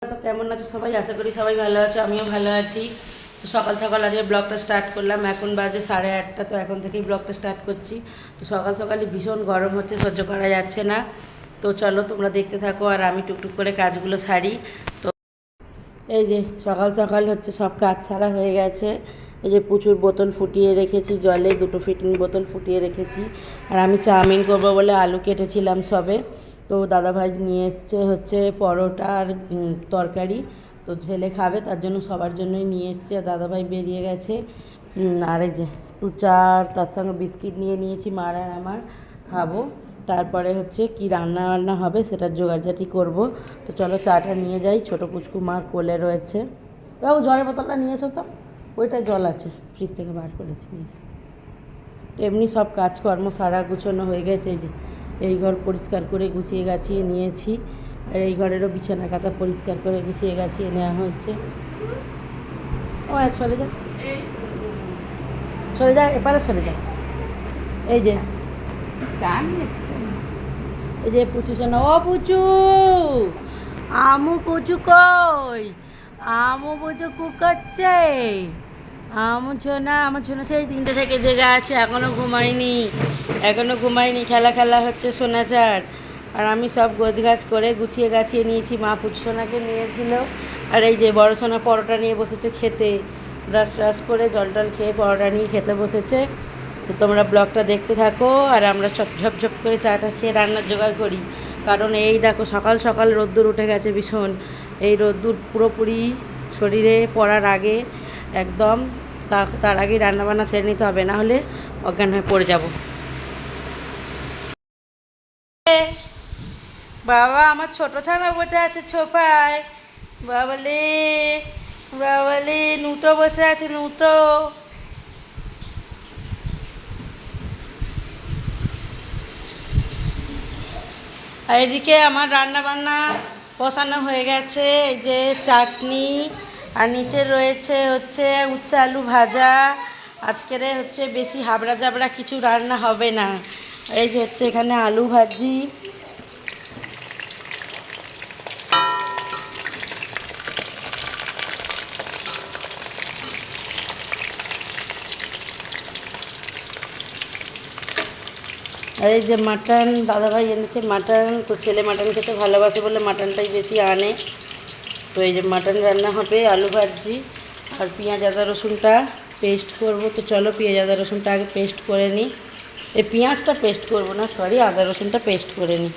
তো কেমন আছো সবাই? আশা করি সবাই ভালো আছো, আমিও ভালো আছি। তো সকাল সকাল আজকে ব্লগটা স্টার্ট করলাম। এখন বাজে 8:30। তো এখন থেকেই ব্লগটা স্টার্ট করছি। তো সকাল সকালই ভীষণ গরম হচ্ছে, সহ্য করা যাচ্ছে না। তো চলো তোমরা দেখতে থাকো আর আমি টুকটুক করে কাজগুলো সারি। তো এই যে সকাল সকাল হচ্ছে সব কাজ সারা হয়ে গেছে। এই যে প্রচুর বোতল ফুটিয়ে রেখেছি, জলে 2টো ফিটিং বোতল ফুটিয়ে রেখেছি। আর আমি চাউমিন করবো বলে আলু কেটেছিলাম সবে। তো দাদাভাই নিয়ে এসছে হচ্ছে পরোটা আর তরকারি। তো ছেলে খাবে, তার জন্য সবার জন্যই নিয়ে এসছে। দাদাভাই বেরিয়ে গেছে। আর এই যে একটু চা আর তার সঙ্গে বিস্কিট নিয়ে নিয়েছি, মার আর আমার খাবো। তারপরে হচ্ছে কি রান্না বান্না হবে সেটার জোগাড়জাটি করব। তো চলো চাটা নিয়ে যাই। ছোটো পুচকু মার কোলে রয়েছে। বাবু জলের বোতলটা নিয়ে এসো তো, ওইটায় জল আছে, ফ্রিজ থেকে বার করেছি, নিয়ে এসো। তো এমনি সব কাজকর্ম সারা গুছানো হয়ে গেছে। এই যে এই ঘর পরিষ্কার করে গুছিয়ে গাছিয়ে নিয়েছি। আর এই ঘরেরও বিছানা কাঁথা পরিষ্কার করে গুছিয়ে গাছিয়ে নেওয়া হয়েছে। ও সরে যা, সরে যা, এপারে সরে যা। এই যে এই যে পুচু শোনা, ও পুচু, আমু পুচু কই? আমু পুচু কুকাচ্ছে। আমার ছোনা সেই 3টে থেকে জেগে আছে, এখনও ঘুমায়নি। খেলা খেলা হচ্ছে সোনাটার। আর আমি সব গোছগাছ করে গুছিয়ে গাছিয়ে নিয়েছি। মা পুচু সোনাকে নিয়েছিল। আর এই যে বড় সোনা পরোটা নিয়ে বসেছে খেতে। ব্রাশ ট্রাশ করে জল টল খেয়ে পরোটা নিয়ে খেতে বসেছে। তো তোমরা ব্লগটা দেখতে থাকো আর আমরা সব ঝপঝপ করে চাটা খেয়ে রান্নার জোগাড় করি। কারণ এই দেখো সকাল সকাল রোদ্দুর উঠে গেছে ভীষণ। এই রোদ্দুর পুরোপুরি শরীরে পড়ার আগে একদম তার আগেই রান্নাবান্না সেরে নিতে হবে, না হলে অজ্ঞান হয়ে পড়ে যাব। বাবা আমার ছোট ছানা বসে আছে ছোপায়। বাবালে, বাবালে, নুটো বসে আছে, নুটো। আর এদিকে আমার রান্না বান্না বসানো হয়ে গেছে। এই যে চাটনি, আর নিচে রয়েছে হচ্ছে উচ্ছে আলু ভাজা। আজকের হচ্ছে বেশি হাবড়া জাবড়া কিছু রান্না হবে না। এই যে হচ্ছে এখানে আলু ভাজি। আর এই যে মাটন, দাদাভাই এনেছে মাটন। তো ছেলে মাটন খেতে ভালোবাসে বলে মাটনটাই বেশি আনে। তো এই যে মাটন রান্না হবে, আলু ভাজি আর পেঁয়াজ আদা রসুনটা পেস্ট করব। তো চলো পেঁয়াজ আদা রসুনটা আগে পেস্ট করে নিই। এই পেঁয়াজটা পেস্ট করব না, সরি, আদা রসুনটা পেস্ট করে নিই।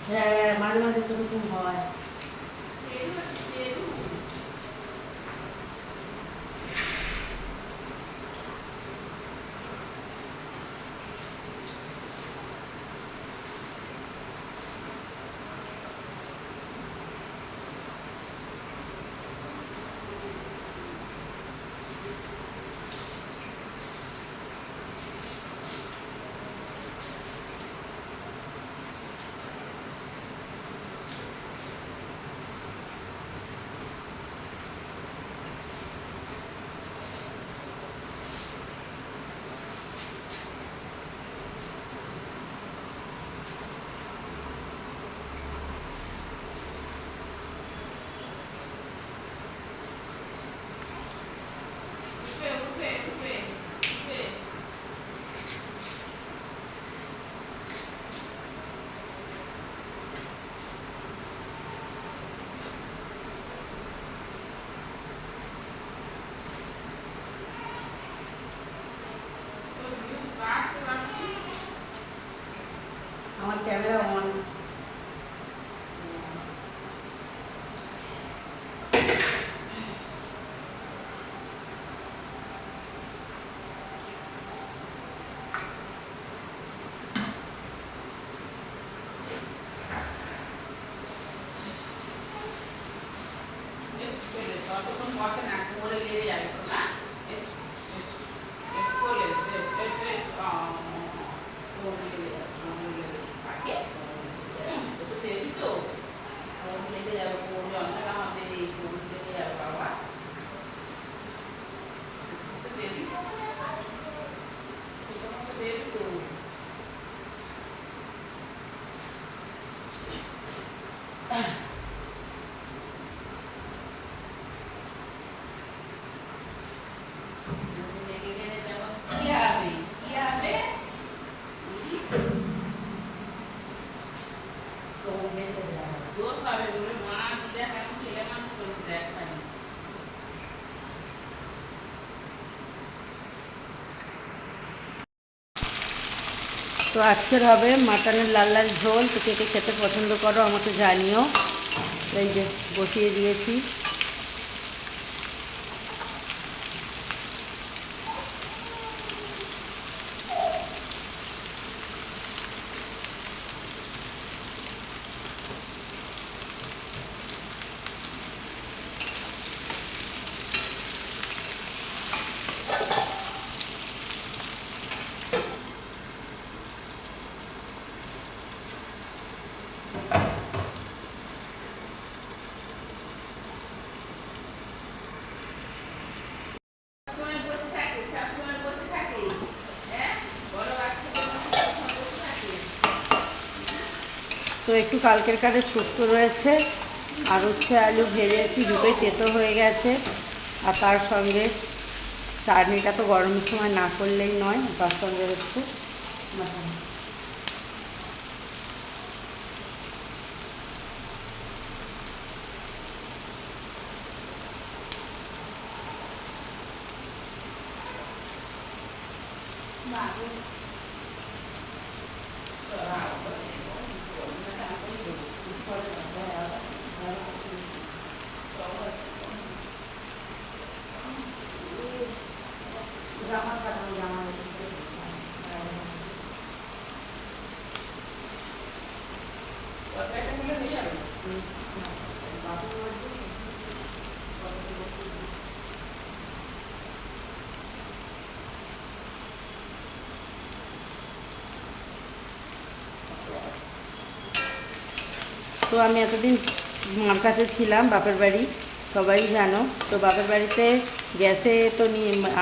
হ্যাঁ, মাঝে মাঝে তো এরকম হয়। তো আজকের হবে মাটনের লাল লাল ঝোল। তো কে কে খেতে পছন্দ করো আমাকে জানিও। এই যে বসিয়ে দিয়েছি। তো একটু কালকের কাঠে শুক্তো রয়েছে, আর হচ্ছে আলু ভেজেছি, দুটোই তেতো হয়ে গেছে। আর তার সঙ্গে চাটনিটা তো গরমের সময় না করলেই নয়, তার সঙ্গে হচ্ছে তো আমি এতদিন মার কাছে ছিলাম, বাপের বাড়ি, সবাই জানো। তো বাপের বাড়িতে গ্যাসে তো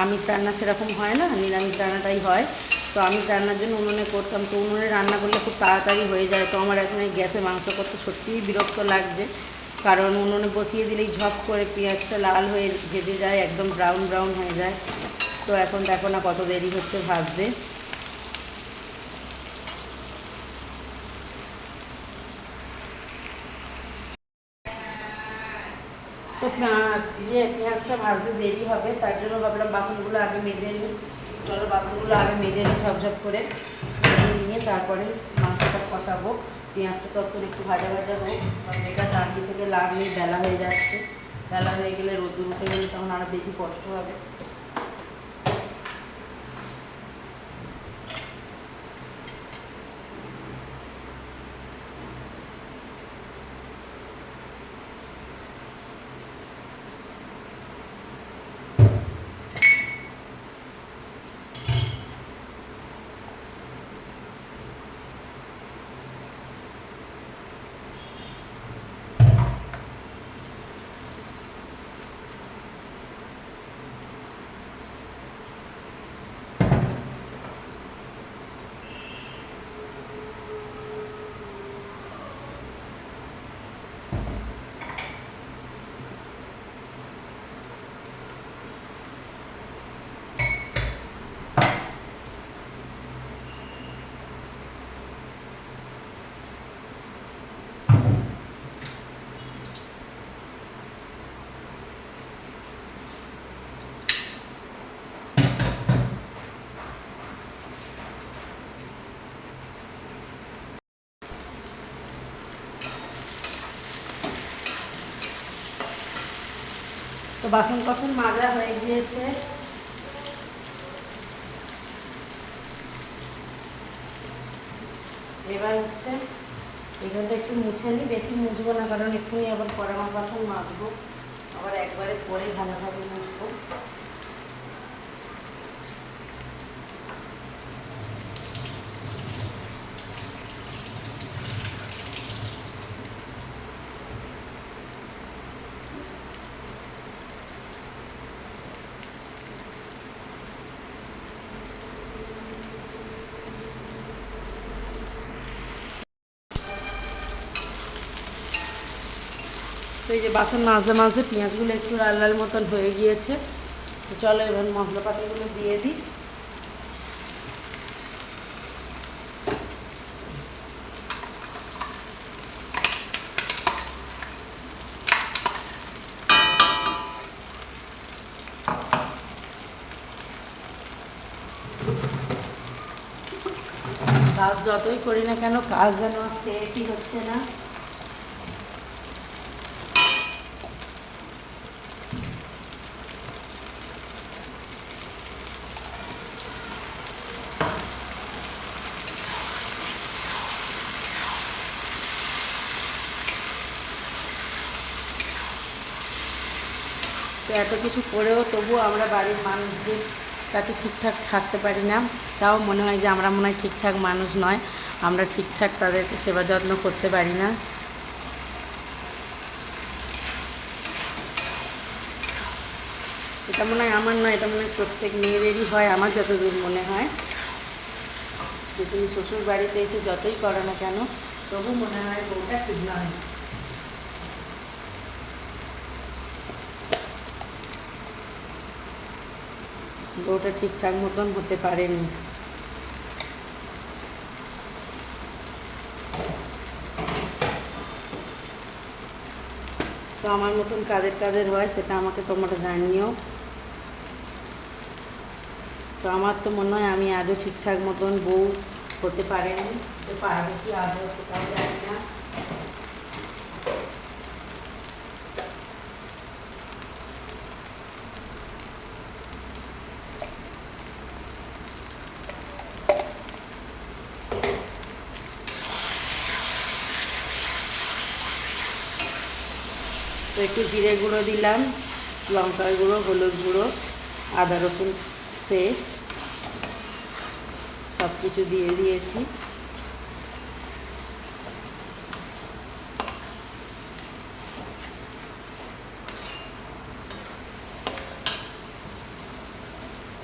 আমিষ রান্না সেরকম হয় না, নিরামিষ রান্নাটাই হয়। তো আমিষ রান্নার জন্য উনুনে করতাম। তো উনুনে রান্না করলে খুব তাড়াতাড়ি হয়ে যায়। তো আমার এখন এই গ্যাসে মাংস করতে সত্যিই বিরক্ত লাগছে, কারণ উনুনে বসিয়ে দিলেই ঝপ করে পেঁয়াজটা লাল হয়ে ভেজে যায়, একদম ব্রাউন ব্রাউন হয়ে যায়। তো এখন দেখো না কত দেরি হচ্ছে ভাজতে। তো পেঁয়াজটা ভাজতে দেরি হবে, তার জন্য ভাবলাম বাসনগুলো আগে মেজে নিই। চলো বাসনগুলো আগে মেজে নিই ঝপঝপ করে, মেজে নিয়ে তারপরে মাংসটা কষাবো। পেঁয়াজটা তখন একটু ভাজা ভাজা হোক, কারণ এটা দাঁড়িয়ে থেকে লাভ নেই, বেলা হয়ে যাচ্ছে। বেলা হয়ে গেলে রোদ্দুর উঠে গেলে তখন আরও বেশি কষ্ট হবে। তো বাসন কখন মাজা হয়ে গিয়েছে। এবার হচ্ছে এখানটা একটু মুছে নিই, বেশি মুছবো না, কারণ এক্ষুনি আবার কড়া বাসন মাজবো, আবার একবারে পরে ভালোভাবে মুছবো। তো এই যে বাসন মাজতে মাজতে পেঁয়াজগুলো একটু লাল লাল মতন হয়ে গিয়েছে। তো চলো এবার মশলাপাতিগুলো দিয়ে দিই। কাজ যতই করি না কেন কাজ যেন সেটই হচ্ছে না। তো এত কিছু করেও তবুও আমরা বাড়ির মানুষদের কাছে ঠিকঠাক থাকতে পারি না। তাও মনে হয় যে আমরা মনে হয় ঠিকঠাক মানুষ নয়, আমরা ঠিকঠাক তাদেরকে সেবা যত্ন করতে পারি না। এটা মনে হয় আমার নয়, এটা মনে হয় প্রত্যেক মেয়েদেরই হয়, আমার যতদূর মনে হয়। যে তুমি শ্বশুর বাড়িতে এসে যতই করো না কেন তবু মনে হয় বউটা ঠিক নয়। বউটা ঠিকঠাক মতন হতে পারেনি। তো আমার মতন কাদের হয় সেটা আমাকে তোমরা জানিও। তো আমার তো মনে হয় আমি আজও ঠিকঠাক মতন বউ হতে পারেনি, হতে পারবে কি আদৌ সেটাও জানি না। তো একটু জিরে গুঁড়ো দিলাম, লঙ্কার গুঁড়ো, হলুদ গুঁড়ো, আদা রসুন পেস্ট সব কিছু দিয়ে দিয়েছি।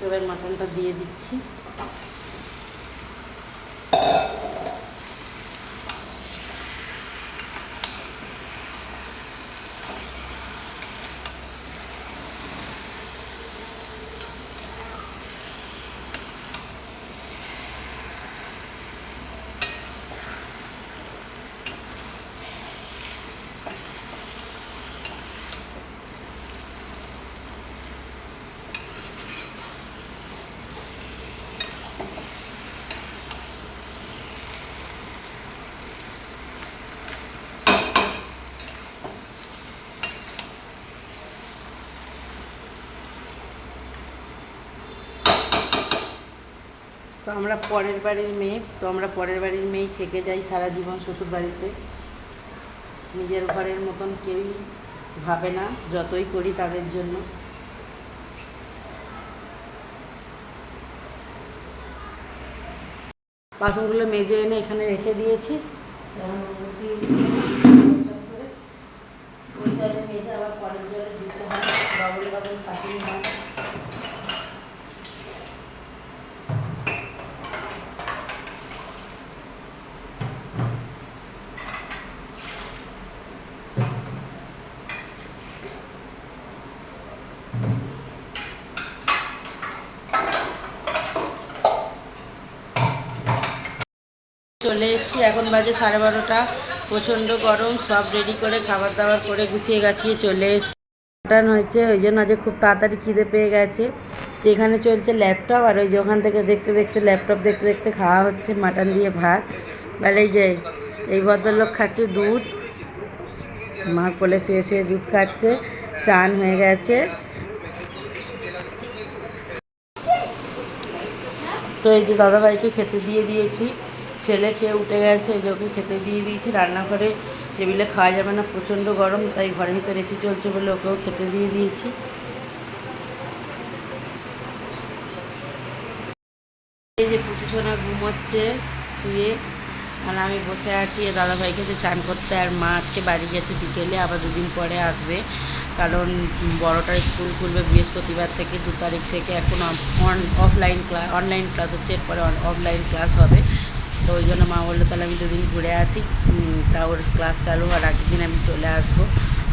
এবার মাটনটা দিয়ে দিচ্ছি। তো আমরা পরের বাড়ির মেয়ে, তো আমরা পরের বাড়ির মেয়েই থেকে যাই সারা জীবন শ্বশুর বাড়িতে। নিজের ঘরের মতন কেউই ভাবে না যতই করি তাদের জন্য। বাসনগুলো মেজে এনে এখানে রেখে দিয়েছি। ওই জলে মেজে আবার পরের জলে দিতে হয়, বাবুল বাবুল কাটিয়ে হয়। চলে এসেছি, এখন বাজে 12:30। প্রচণ্ড গরম, সব রেডি করে খাবার দাবার করে গুছিয়ে গাছিয়ে চলে এসেছি। মাটন হয়েছে, ওই জন্য আজ খুব তাড়াতাড়ি খিদে পেয়ে গেছে। তো এখানে চলছে ল্যাপটপ, আর ওই যে ওখান থেকে দেখতে দেখতে ল্যাপটপ দেখতে দেখতে খাওয়া হচ্ছে মাটন দিয়ে ভাত। আর এই যে এই ভদ্রলোক খাচ্ছে দুধ, মার কোলে শুয়ে শুয়ে দুধ খাচ্ছে, চান হয়ে গেছে। তো এই যে দাদাভাইকে খেতে দিয়ে দিয়েছি, ছেলে খেয়ে উঠে গেছে, এই যে ওকে খেতে দিয়ে দিয়েছি। রান্নাঘরে টেবিলে খাওয়া যাবে না, প্রচণ্ড গরম, তাই ঘরের ভিতরে এসি চলছে বলে ওকেও খেতে দিয়ে দিয়েছি। এই যে পুচুসোনা ঘুমোচ্ছে শুয়ে, আর আমি বসে আছি। দাদাভাইকে যে চান করতে, আর মা আজকে বাড়ি গেছে বিকেলে, আবার 2 দিন পরে আসবে, কারণ বড়টার স্কুল খুলবে বৃহস্পতিবার থেকে, 2 তারিখ থেকে। এখন অনলাইন ক্লাস হচ্ছে, এরপরে অফলাইন ক্লাস হবে। তো ওই জন্য মা বললো তাহলে আমি 2 দিন ঘুরে আসি, তা ওর ক্লাস চালু হওয়ার আগের দিন আমি চলে আসবো।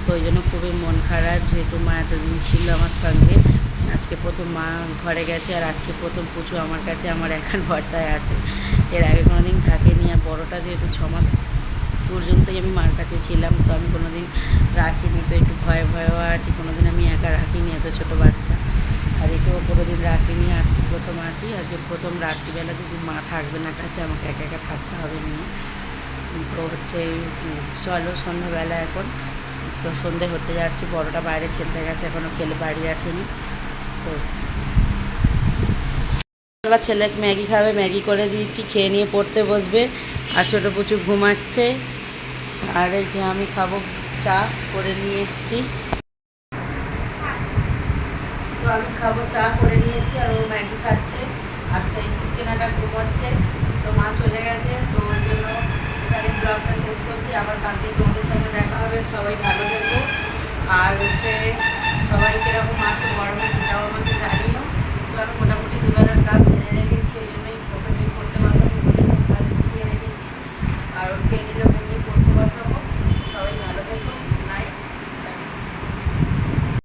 তো ওই জন্য খুবই মন খারাপ, যেহেতু মা এতদিন ছিল আমার সঙ্গে। আজকে প্রথম মা ঘরে গেছে, আর আজকে প্রথম পুচু আমার কাছে, আমার এখন ভরসায় আছে। এর আগে কোনো দিন থাকেনি, আর বড়োটা যেহেতু 6 মাস পর্যন্তই আমি মার কাছে ছিলাম, তো আমি কোনো দিন রাখিনি, তো একটু ভয়ও আছি। কোনো দিন আমি একা রাখিনি এত ছোটো বাচ্চা, আর একেও কোনো দিন রাখিনি, আজকে প্রথম প্রথম আছি, আজকে প্রথম রাত্রিবেলা যদি মা থাকবে না কাছে, আমাকে একা একা থাকতে হবে নিয়ে। তো হচ্ছে চলো সন্ধ্যাবেলা এখন, তো সন্ধে হতে যাচ্ছে, বড়টা বাইরে খেলতে গেছে, এখনও খেলে বাড়ি আসেনি। তো ছেলেকে ম্যাগি খাবে, ম্যাগি করে দিয়েছি, খেয়ে নিয়ে পড়তে বসবে। আর ছোটো পুচু ঘুমাচ্ছে। আর এই যে আমি খাবো, চা করে নিয়ে এসেছি। তো আমি খাবো, চা করে নিয়ে এসেছি, আর ও ম্যাগি খাচ্ছে। আর সেই চিকেনাটা ঘুমাচ্ছে। তো মা চলে গেছে, তো ওই জন্য এখানে ব্লগটা শেষ করছি। আবার কালকে তোমাদের সঙ্গে দেখা হবে। সবাই ভালো থেকো। আর হচ্ছে সবাই কীরকম